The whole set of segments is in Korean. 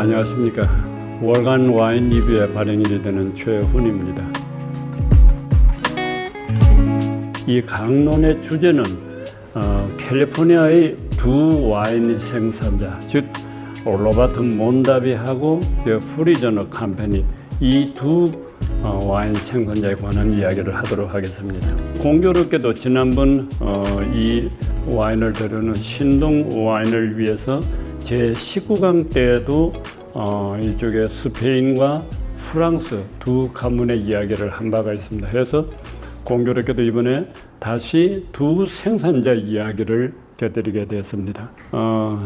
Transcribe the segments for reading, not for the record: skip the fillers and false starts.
안녕하십니까. 월간 와인 리뷰에 발행이 되는 최훈입니다. 이 강론의 주제는 캘리포니아의 두 와인 생산자, 즉 로버트 몬다비하고 프리저너 컴퍼니, 이 두 와인 생산자에 관한 이야기를 하도록 하겠습니다. 공교롭게도 지난번 이 와인을 다루는 신동 와인을 위해서 제 19강 때에도 이쪽에 스페인과 프랑스 두 가문의 이야기를 한 바가 있습니다. 그래서 공교롭게도 이번에 다시 두 생산자 이야기를 곁들이게 되었습니다.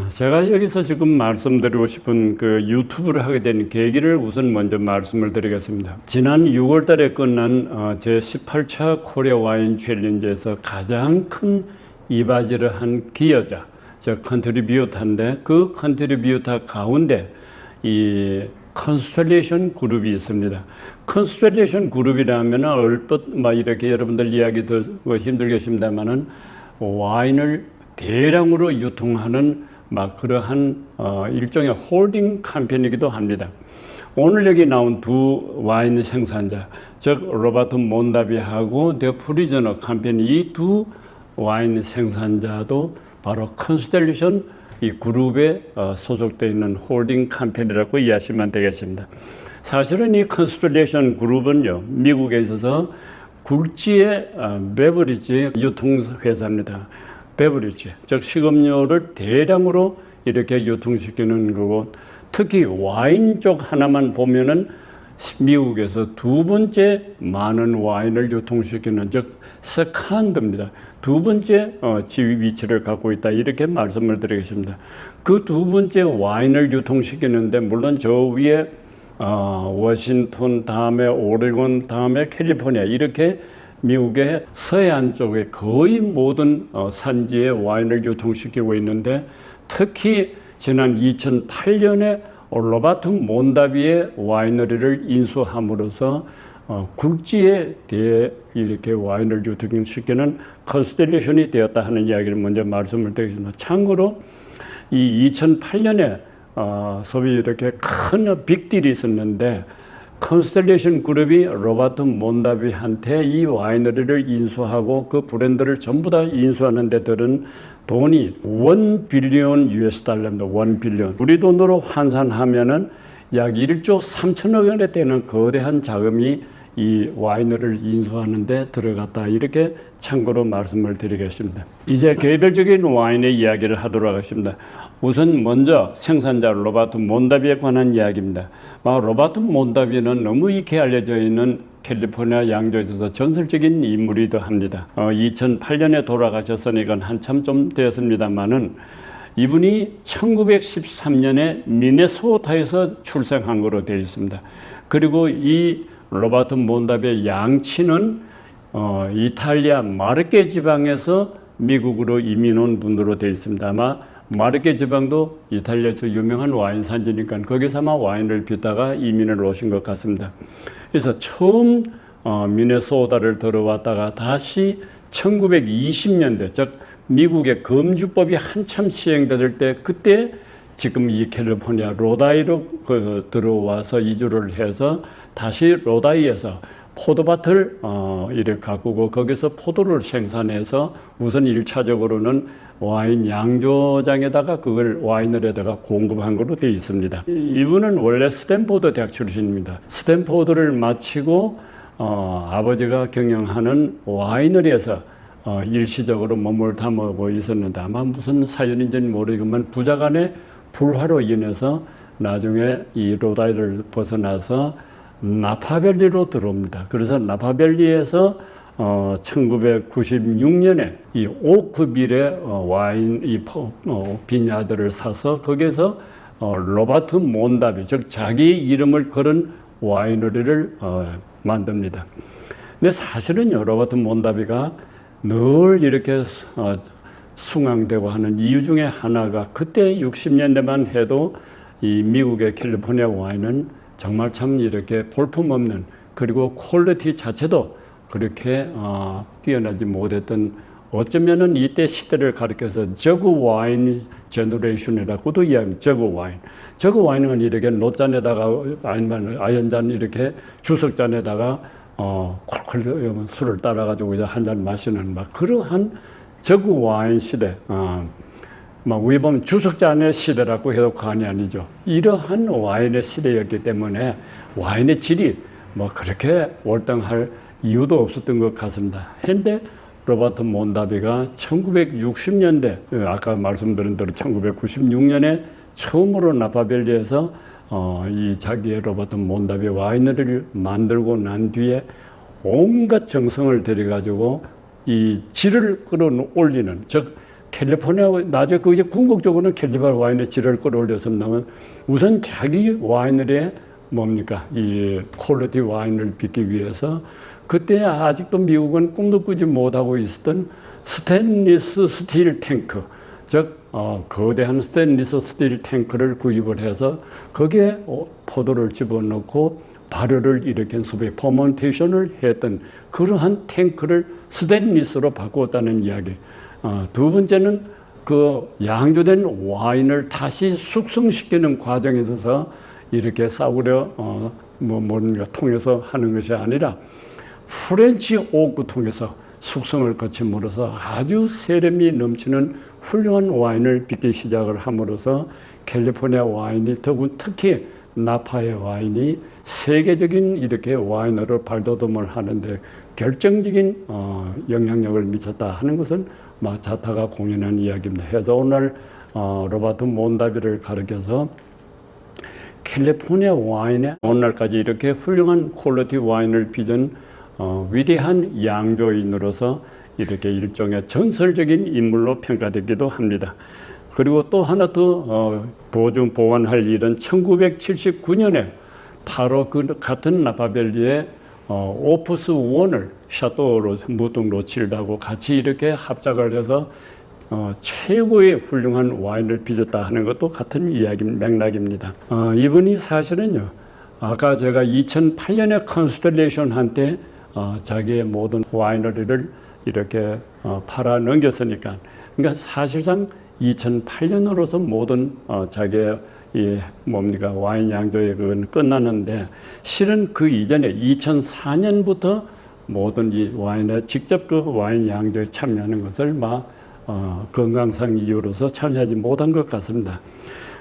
제가 여기서 지금 말씀드리고 싶은 그 유튜브를 하게 된 계기를 우선 먼저 말씀을 드리겠습니다. 지난 6월 달에 끝난 제 18차 코리아 와인 챌린지에서 가장 큰 이바지를 한 기여자, 즉 컨트리뷰터인데, 그 컨트리뷰터 가운데 이 컨스텔레이션 그룹이 있습니다. 컨스텔레이션 그룹이라면 얼핏 이렇게 여러분들 이야기 듣고 힘들겠습니다만은 와인을 대량으로 유통하는 그러한 일종의 홀딩 컴퍼니이기도 합니다. 오늘 여기 나온 두 와인 생산자, 즉 로버트 몬다비하고 더 프리저너 컴퍼니, 이 두 와인 생산자도 바로 컨스텔레이션 이 그룹에 소속되어 있는 홀딩 컴퍼니라고 이해하시면 되겠습니다. 사실은 이 컨스텔레이션 그룹은요, 미국에 있어서 굴지의 베버리지 유통회사입니다. 베버리지, 즉 식음료를 대량으로 이렇게 유통시키는 거고, 특히 와인 쪽 하나만 보면은 미국에서 두 번째 많은 와인을 유통시키는, 즉 세컨드입니다. 두 번째 지위 위치를 갖고 있다, 이렇게 말씀을 드리겠습니다. 그 두 번째 와인을 유통시키는데, 물론 저 위에 워싱턴, 다음에 오레곤, 다음에 캘리포니아, 이렇게 미국의 서해안 쪽에 거의 모든 산지의 와인을 유통시키고 있는데, 특히 지난 2008년에 로버트 몬다비의 와이너리를 인수함으로써 굴지에 대해 이렇게 와인을 유통시키는 컨스텔레이션이 되었다 하는 이야기를 먼저 말씀을 드리겠습니다. 참고로 이 2008년에 소위 이렇게 큰 빅딜이 있었는데, 컨스텔레이션 그룹이 로버트 몬다비한테 이 와이너리를 인수하고 그 브랜드를 전부 다 인수하는 데 들은 돈이 $1 빌리언 US입니다. 1 빌리언. 우리 돈으로 환산하면은 약 1조 3천억 원에 되는 거대한 자금이 이 와이너리를 인수하는 데 들어갔다, 이렇게 참고로 말씀을 드리겠습니다. 이제 개별적인 와인의 이야기를 하도록 하겠습니다. 우선 먼저 생산자 로버트 몬다비에 관한 이야기입니다. 로버트 몬다비는 너무 익히 알려져 있는 캘리포니아 양조에 있어서 전설적인 인물이기도 합니다. 2008년에 돌아가셨으니까 한참 좀 되었습니다만은, 이분이 1913년에 미네소타에서 출생한 것으로 되어 있습니다. 그리고 이 로버트 몬다비의 양치는 이탈리아 마르케 지방에서 미국으로 이민 온 분으로 되어 있습니다. 아마 마르케 지방도 이탈리아에서 유명한 와인 산지니까 거기서 아마 와인을 빚다가 이민을 오신 것 같습니다. 그래서 처음 미네소타를 들어왔다가 다시 1920년대, 즉 미국의 금주법이 한참 시행될 때, 그때 지금 이 캘리포니아 로다이로 들어와서 이주를 해서 다시 로다이에서 포도밭을 이렇게 가꾸고 거기서 포도를 생산해서 우선 1차적으로는 와인 양조장에다가 그걸 와이너리에다가 공급한 걸로 되어 있습니다. 이분은 원래 스탠포드 대학 출신입니다. 스탠포드를 마치고 아버지가 경영하는 와이너리에서 일시적으로 몸을 담고 있었는데, 아마 무슨 사연인지는 모르겠지만 부자간의 불화로 인해서 나중에 이 로다이를 벗어나서 나파밸리로 들어옵니다. 그래서 나파밸리에서 1996년에 이 오크빌의 와인 빈야드를 사서 거기서 로버트 몬다비, 즉 자기 이름을 걸은 와이너리를 만듭니다. 근데 사실은요, 로버트 몬다비가 늘 이렇게 숭앙되고 하는 이유 중에 하나가, 그때 60년대만 해도 이 미국의 캘리포니아 와인은 정말 참 이렇게 볼품없는, 그리고 퀄리티 자체도 그렇게 뛰어나지 못했던 어쩌면은 이때 시대를 가리켜서 저그 와인 제너레이션이라고도 이야기합니다. 저그 와인. 저그 와인은 이렇게 롯잔에다가 아니면 아연잔 이렇게 주석잔에다가 콜콜 술을 따라가지고 한 잔 마시는 막 그러한 저그 와인 시대. 막 우리 보면 주석잔의 시대라고 해도 과언이 아니죠. 이러한 와인의 시대였기 때문에 와인의 질이 뭐 그렇게 월등할 이유도 없었던 것 같습니다. 현대 로버트 몬다비가 1960년대, 아까 말씀드린 대로 1996년에 처음으로 나파밸리에서 이 자기의 로버트 몬다비 와이너리를 만들고 난 뒤에 온갖 정성을 들여가지고 이 질을 끌어올리는, 즉 캘리포니아, 나중에 그게 궁극적으로는 캘리포니아 와인의 질을 끌어올렸습니다만 우선 자기 와이너리에 뭡니까? 이 퀄리티 와인을 빚기 위해서 그때 아직도 미국은 꿈도 꾸지 못하고 있었던 스테인리스 스틸 탱크, 즉 거대한 스테인리스 스틸 탱크를 구입을 해서 거기에 포도를 집어넣고 발효를 일으킨 소비 퍼먼테이션을 했던 그러한 탱크를 스테인리스로 바꾸었다는 이야기. 두 번째는 그 양조된 와인을 다시 숙성시키는 과정에 있어서 이렇게 싸구려 뭔가 통해서 하는 것이 아니라 프렌치 오크 통해서 숙성을 거침으로써 아주 세련미 넘치는 훌륭한 와인을 빚기 시작을 함으로써 캘리포니아 와인이 특히 나파의 와인이 세계적인 이렇게 와이너로 발돋움을 하는데 결정적인 영향력을 미쳤다 하는 것은 자타가 공연한 이야기입니다. 그래서 오늘 로버트 몬다비를 가르쳐서 캘리포니아 와인에 오늘날까지 이렇게 훌륭한 퀄리티 와인을 빚은 위대한 양조인으로서 이렇게 일종의 전설적인 인물로 평가되기도 합니다. 그리고 또 하나 더 보완할 일은 1979년에 바로 그 같은 나파밸리의 오프스 원을 샤또 무등 로칠드하고 같이 이렇게 합작을 해서 최고의 훌륭한 와인을 빚었다 하는 것도 같은 이야기 맥락입니다. 이분이 사실은요, 아까 제가 2008년에 컨스텔레이션 한때 자기의 모든 와이너리를 이렇게 팔아 넘겼으니까, 그러니까 사실상 2008년으로서 모든 자기의 와인 양조의 그건 끝났는데, 실은 그 이전에 2004년부터 모든 이 와인에 직접 그 와인 양조에 참여하는 것을 건강상 이유로서 참여하지 못한 것 같습니다.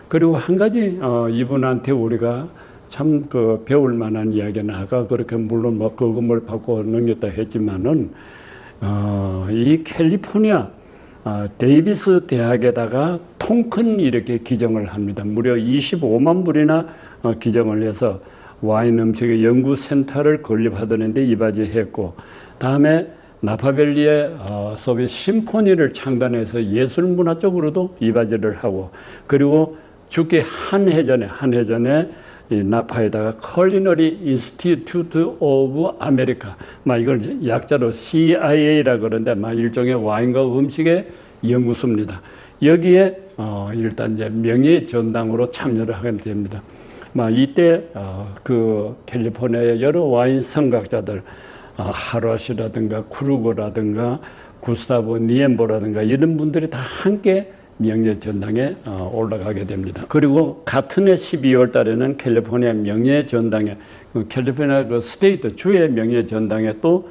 그리고 한 가지 이분한테 우리가 참 배울 만한 이야기는, 아까 그렇게 물론 거금을 받고 넘겼다 했지만은 이 캘리포니아 데이비스 대학에다가 통큰 이렇게 기증을 합니다. 무려 25만 불이나 기증을 해서 와인 음식의 연구센터를 건립하던데 이바지했고, 다음에 나파밸리의 소비 심포니를 창단해서 예술문화 쪽으로도 이바지를 하고, 그리고 죽기 한 해 전에 이 나파에다가 컬리너리 인스티튜트 오브 아메리카, 이걸 약자로 CIA라 그러는데 일종의 와인과 음식의 연구소입니다. 여기에 일단 이제 명예 전당으로 참여를 하게 됩니다. 이때 그 캘리포니아의 여러 와인 성각자들, 하루아시라든가 크루거라든가 구스타브 니엠보라든가 이런 분들이 다 함께 명예전당에 올라가게 됩니다. 그리고 같은 해 12월 달에는 캘리포니아 명예전당에, 캘리포니아 그 스테이트 주의 명예전당에 또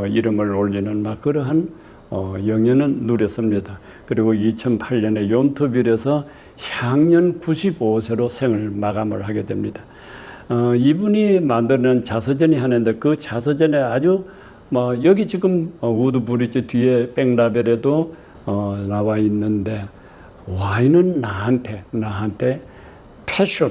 이름을 올리는 그러한 영예는 누렸습니다. 그리고 2008년에 욘트빌에서 향년 95세로 생을 마감을 하게 됩니다. 이분이 만드는 자서전이 하는데, 그 자서전에 아주 여기 지금 우드 브리지 뒤에 백라벨에도 나와 있는데, 와인은 나한테 패션,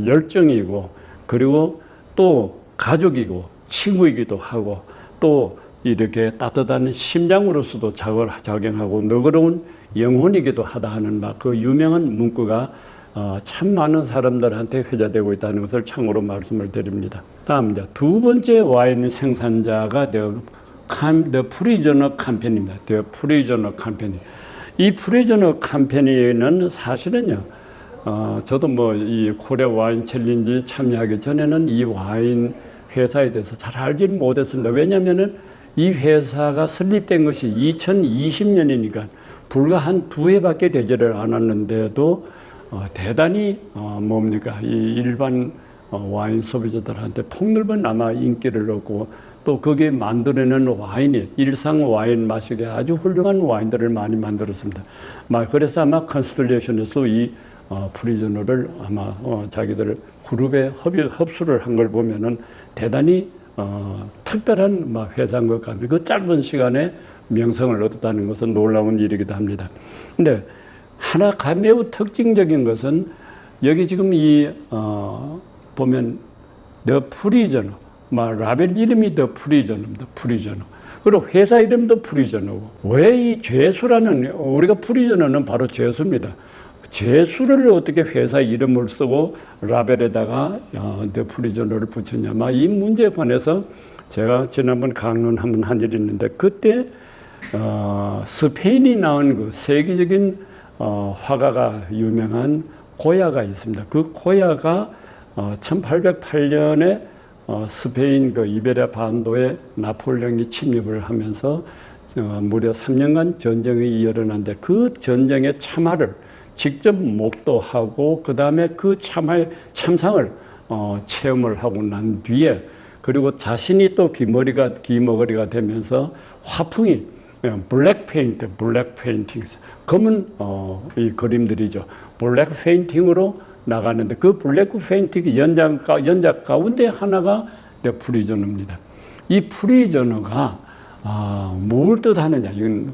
열정이고, 그리고 또 가족이고 친구이기도 하고, 또 이렇게 따뜻한 심장으로서도 작용하고 너그러운 영혼이기도 하다 하는 그 유명한 문구가 참 많은 사람들한테 회자되고 있다는 것을 참고로 말씀을 드립니다. 다음 이제 두 번째 와인 생산자가 The Prisoner Company입니다. The Prisoner Company. 이 프리저너 컴퍼니는 사실은요, 저도 이 코리아 와인 챌린지 참여하기 전에는 이 와인 회사에 대해서 잘 알지 못했습니다. 왜냐하면은 이 회사가 설립된 것이 2020년이니까 불과 한 2해밖에 되지를 않았는데도 대단히 뭡니까 이 일반 와인 소비자들한테 폭넓은 아마 인기를 얻고 또 거기에 만들어내는 와인이 일상 와인 마시기에 아주 훌륭한 와인들을 많이 만들었습니다. 그래서 아마 컨스텔레이션에서 이 프리저너를 아마 자기들 그룹에 흡수를 한 걸 보면은 대단히 특별한 회사인 것 같아요. 그 짧은 시간에 명성을 얻었다는 것은 놀라운 일이기도 합니다. 근데 하나가 매우 특징적인 것은 여기 지금 보면 더 프리저너, 라벨 이름이 더 프리저너입니다. 프리저너. 그리고 회사 이름도 프리저너고. 왜 이 죄수라는 우리가 프리저너는 바로 죄수입니다. 죄수를 어떻게 회사 이름을 쓰고 라벨에다가 더 프리저너를 붙였냐. 이 문제에 관해서 제가 지난번 강론 한번 한 일이 있는데 그때 스페인이 나온 그 세계적인 화가가 유명한 고야가 있습니다. 그 고야가 1808년에 스페인 그 이베리아 반도에 나폴레옹이 침입을 하면서 무려 3년간 전쟁이 일어났는데 그 전쟁의 참화를 직접 목도하고 그 다음에 그 참상을 체험을 하고 난 뒤에 그리고 자신이 또 귀머거리가 되면서 화풍이 블랙 페인팅, 검은 이 그림들이죠. 블랙 페인팅으로 나가는데 그 블랙 페인팅 연작 가운데 하나가 프리저너입니다. 이 프리저너가 뭘 뜻하느냐? 이건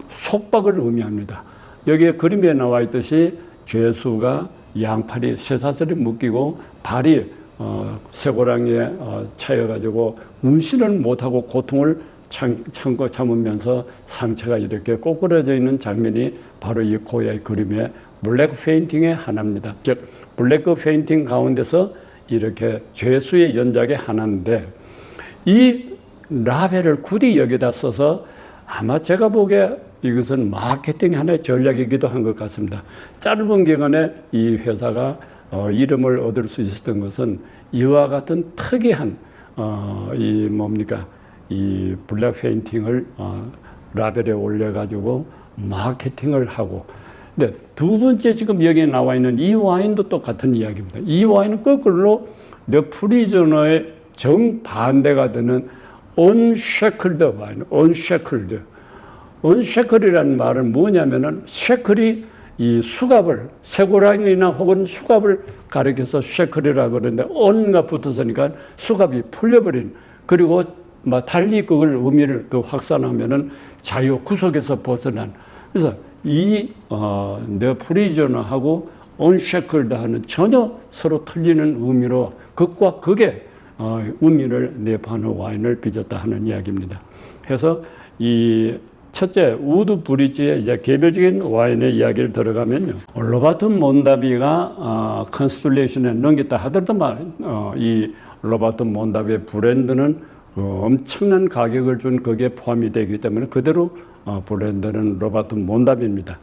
속박을 의미합니다. 여기에 그림에 나와 있듯이 죄수가 양팔이 쇠사슬에 묶이고 발이 쇠고랑이에 차여가지고 운신을 못하고 고통을 참으면서 상처가 이렇게 꼬꾸라져 있는 장면이 바로 이 고야의 그림의 블랙 페인팅의 하나입니다. 즉 블랙 페인팅 가운데서 이렇게 죄수의 연작의 하나인데 이 라벨을 굳이 여기다 써서 아마 제가 보기에 이것은 마케팅 하나의 전략이기도 한 것 같습니다. 짧은 기간에 이 회사가 이름을 얻을 수 있었던 것은 이와 같은 특이한 이 블랙 페인팅을 라벨에 올려가지고 마케팅을 하고. 근데 두 번째 지금 여기에 나와 있는 이 와인도 똑같은 이야기입니다. 이 와인은 거꾸로 더 프리저너의 정반대가 되는 unshackled 와인, unshackled. unshacked이라는 말은 뭐냐면은 쉐클이 이 수갑을 쇠고랑이나 혹은 수갑을 가리켜서 쉐클이라고 그러는데 on가 붙었으니까 수갑이 풀려버린 그리고 달리 그걸 의미를 확산하면은 자유 구속에서 벗어난 그래서 내 프리저너하고 unshackled 하는 전혀 서로 틀리는 의미로 극과 극의 의미를 내포하는 와인을 빚었다 하는 이야기입니다. 그래서 이 첫째 우드 브리지의 이제 개별적인 와인의 이야기를 들어가면요. 로바트 몬다비가 컨스텔레이션에 넘겼다 하더라도 이 로바트 몬다비의 브랜드는 엄청난 가격을 준 거기에 포함이 되기 때문에 그대로 브랜드는 로바트 몬다비입니다.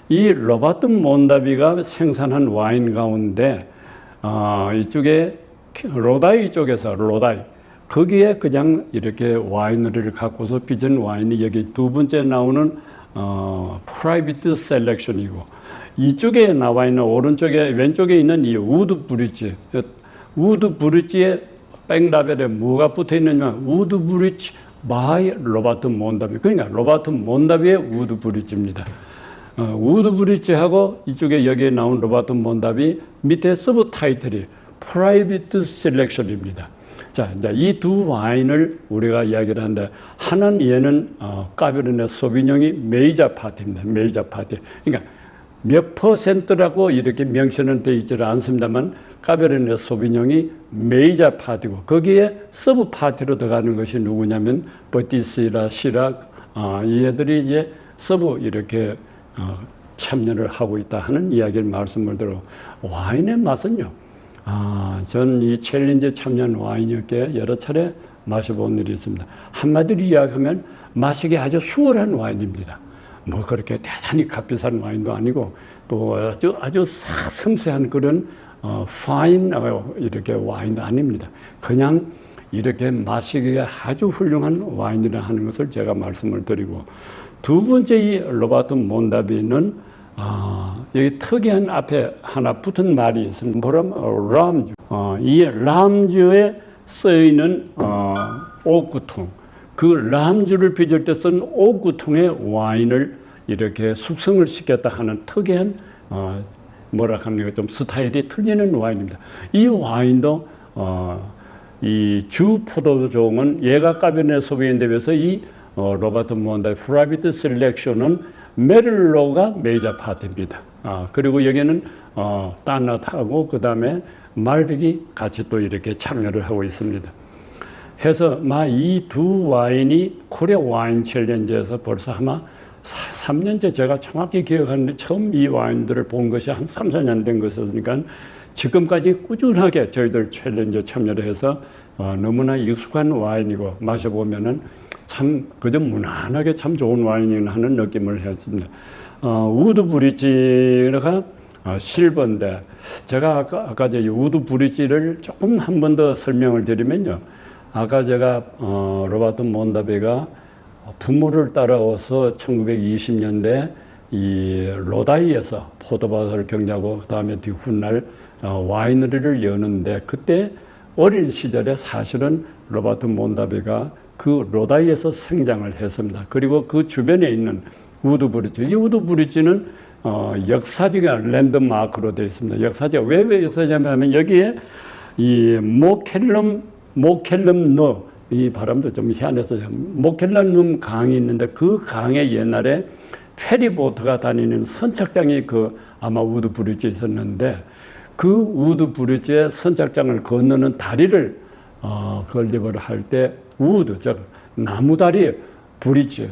이 로바트 몬다비가 생산한 와인 가운데 이쪽에 로다이 쪽에서 거기에 그냥 이렇게 와이너리를 갖고서 빚은 와인이 여기 두 번째 나오는 프라이빗 셀렉션이고 이쪽에 나와 있는 왼쪽에 있는 이 우드 브릿지의 백라벨에 뭐가 붙어 있느냐 우드 브릿지 바이 로바트 몬다비 그러니까 로바트 몬다비의 우드 브릿지입니다. 우드 브릿지하고 이쪽에 여기에 나온 로바트 몬다비 밑에 서브 타이틀이 프라이빗 셀렉션입니다. 자, 이제 이 두 와인을 우리가 이야기를 하는데 하나는 얘는 까베르네 소비뇽이 메이저 파티입니다. 메이저 파티. 그러니까 몇 퍼센트라고 이렇게 명시는 되어 있지는 않습니다만 까베르네 소비뇽이 메이저 파티고 거기에 서브 파티로 들어가는 것이 누구냐면 버티시라 시락 얘들이 이제 서브 이렇게 참여를 하고 있다 하는 이야기를 말씀을 들어 와인의 맛은요. 전 이 챌린지에 참여한 와인이었기에 여러 차례 마셔본 일이 있습니다. 한마디로 이야기하면 마시기 아주 수월한 와인입니다. 뭐 그렇게 대단히 값비싼 와인도 아니고 또 아주 섬세한 그런 파인 이렇게 와인도 아닙니다. 그냥 이렇게 마시기에 아주 훌륭한 와인이라 하는 것을 제가 말씀을 드리고, 두 번째 이 로바르토 몬다비는 여기 특이한 앞에 하나 붙은 말이 있습니다. 뭐냐면 람주. 이 람주에 쓰이는 오크통, 그 람주를 빚을 때 쓴 오크통의 와인을 이렇게 숙성을 시켰다 하는 특이한 뭐라 합니까, 좀 스타일이 틀리는 와인입니다. 이 와인도 이 주 포도종은 얘가 까베르네 소비녟에 비해서 이 로바르토 몬다비 프라이빗 셀렉션은 메를로가 메이저 파트입니다. 그리고 여기는 따낫하고 그 다음에 말백이 같이 또 이렇게 참여를 하고 있습니다. 해서 이 두 와인이 코리아 와인 챌린지에서 벌써 아마 3년째 제가 정확히 기억하는데 처음 이 와인들을 본 것이 한 3, 4년 된 것이니까 지금까지 꾸준하게 저희들 챌린지에 참여를 해서 너무나 익숙한 와인이고 마셔보면은 참 그저 무난하게 참 좋은 와인이나 하는 느낌을 했습니다. 우드 브릿지가 실버인데 제가 아까 우드 브릿지를 조금 한 번 더 설명을 드리면요. 아까 제가 로바르토 몬다비가 부모를 따라와서 1920년대 이 로다이에서 포도밭을 경작하고 그다음에 훗날 와이너리를 여는데, 그때 어린 시절에 사실은 로바르토 몬다비가 그 로다이에서 성장을 했습니다. 그리고 그 주변에 있는 우드 브릿지, 이 우드 브릿지는 역사적인 랜드마크로 되어 있습니다. 역사적, 왜 역사적이냐면 여기에 이 모켈럼너, 이 발음도 좀 희한해서 모켈럼넘 강이 있는데 그 강에 옛날에 페리보트가 다니는 선착장이 아마 우드 브릿지에 있었는데, 그 우드 브릿지의 선착장을 건너는 다리를 건립을 할 때 우드, 즉 나무다리 브릿지,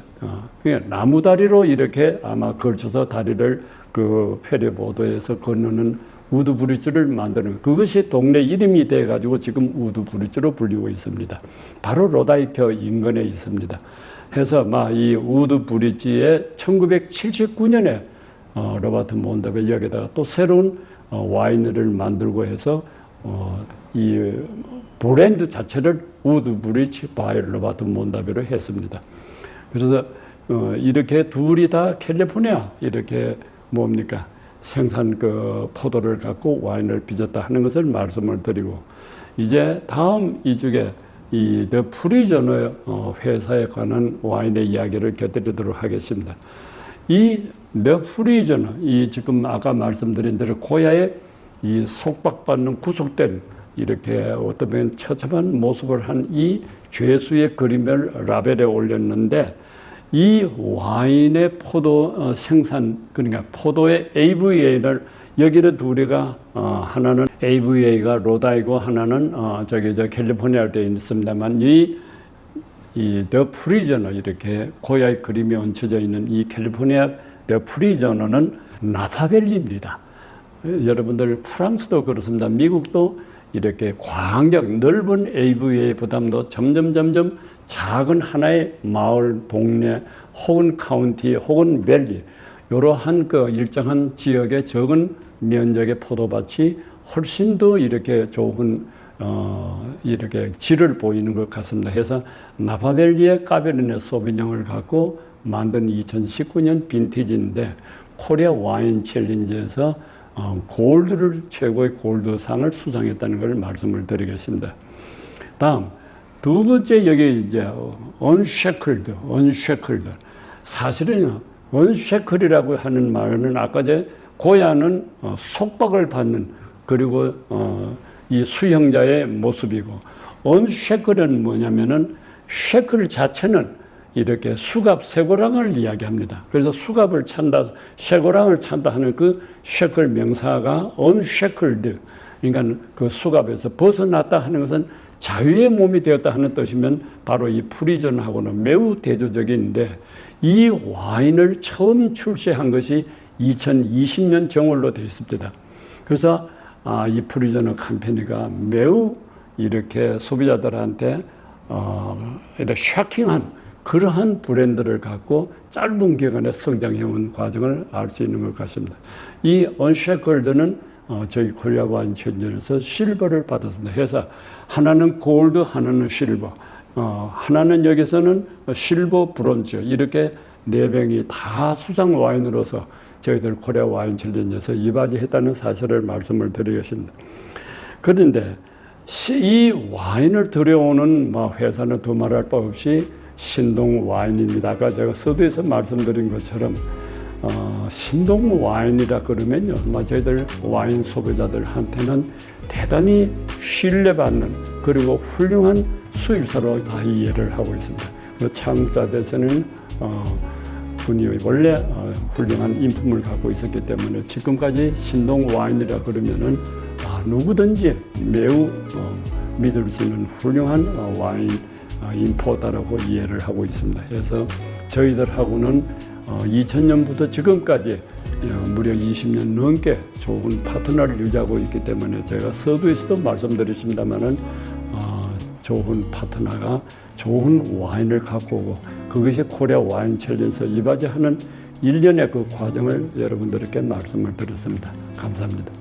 나무다리로 이렇게 아마 걸쳐서 다리를 그 페리보트에서 건너는 우드 브릿지를 만드는, 그것이 동네 이름이 돼 가지고 지금 우드 브릿지로 불리고 있습니다. 바로 로다이켜 인근에 있습니다. 해서 이 우드 브릿지에 1979년에 로바르토 몬다비 여기다가 또 새로운 와이너를 만들고 해서 이 브랜드 자체를 우드 브릿지 바이 로바르토 몬다비로 했습니다. 그래서 이렇게 둘이 다 캘리포니아 이렇게 뭡니까 생산 포도를 갖고 와인을 빚었다 하는 것을 말씀을 드리고, 이제 다음 이주에 이 더 프리저너 회사에 관한 와인의 이야기를 곁들이도록 하겠습니다. 이 더 프리저너, 이 지금 아까 말씀드린 대로 고야에 이 속박받는 구속된 이렇게 어떤 보면 처참한 모습을 한 이 죄수의 그림을 라벨에 올렸는데, 이 와인의 포도 생산, 그러니까 포도의 AVA를 여기는 둘이가 하나는 AVA가 로다이고 하나는 캘리포니아에 되어 있습니다만, 이 더 프리저너, 이렇게 고야의 그림이 얹혀져 있는 이 캘리포니아 더 프리저너는 나파밸리입니다. 여러분들 프랑스도 그렇습니다. 미국도 이렇게 광역 넓은 AVA보다도 점점 작은 하나의 마을, 동네, 혹은 카운티, 혹은 밸리, 이러한 일정한 지역의 적은 면적의 포도밭이 훨씬 더 이렇게 좋은 이렇게 질을 보이는 것 같습니다. 해서 나파밸리의 까베르네 소비뇽을 갖고 만든 2019년 빈티지인데, 코리아 와인 챌린지에서 골드를, 최고의 골드상을 수상했다는 걸 말씀을 드리겠습니다. 다음 두 번째, 여기 이제 언쉐클드. 사실은 언쉐클이라고 하는 말은 아까 고야는 속박을 받는, 그리고 이 수형자의 모습이고, 언쉐클은 뭐냐면은 쉐클 자체는 이렇게 수갑, 쇠고랑을 이야기합니다. 그래서 수갑을 찬다, 쇠고랑을 찬다 하는 그 쉐클 명사가 unshackled, 그러니까 그 수갑에서 벗어났다 하는 것은 자유의 몸이 되었다 하는 뜻이면 바로 이 프리전하고는 매우 대조적인데, 이 와인을 처음 출시한 것이 2020년 정월로 되어 있습니다. 그래서 이 프리저너 컴퍼니가 매우 이렇게 소비자들한테 샤킹한 그러한 브랜드를 갖고 짧은 기간에 성장해온 과정을 알 수 있는 것 같습니다. 이 언쉐클드는 저희 코리아 와인 챌린저에서 실버를 받았습니다. 회사 하나는 골드, 하나는 실버, 하나는 여기서는 실버, 브론즈 이렇게 네 병이 다 수상 와인으로서 저희들 코리아 와인 챌린저에서 이바지했다는 사실을 말씀을 드리겠습니다. 그런데 이 와인을 들여오는 회사는 두말할 바 없이 신동 와인입니다. 아까 제가 서두에서 말씀드린 것처럼 신동 와인이라 그러면요, 저희들 와인 소비자들한테는 대단히 신뢰받는 그리고 훌륭한 수입사로 다 이해를 하고 있습니다. 그 창자대에서는 분이 원래 훌륭한 인품을 갖고 있었기 때문에 지금까지 신동 와인이라 그러면은 누구든지 매우 믿을 수 있는 훌륭한 와인 인포다라고 이해를 하고 있습니다. 그래서 저희들하고는 2000년부터 지금까지 무려 20년 넘게 좋은 파트너를 유지하고 있기 때문에 제가 서두에서도 말씀드렸습니다만은 좋은 파트너가 좋은 와인을 갖고 오고 그것이 코리아 와인 챌린저 이바지하는 일련의 그 과정을 여러분들께 말씀을 드렸습니다. 감사합니다.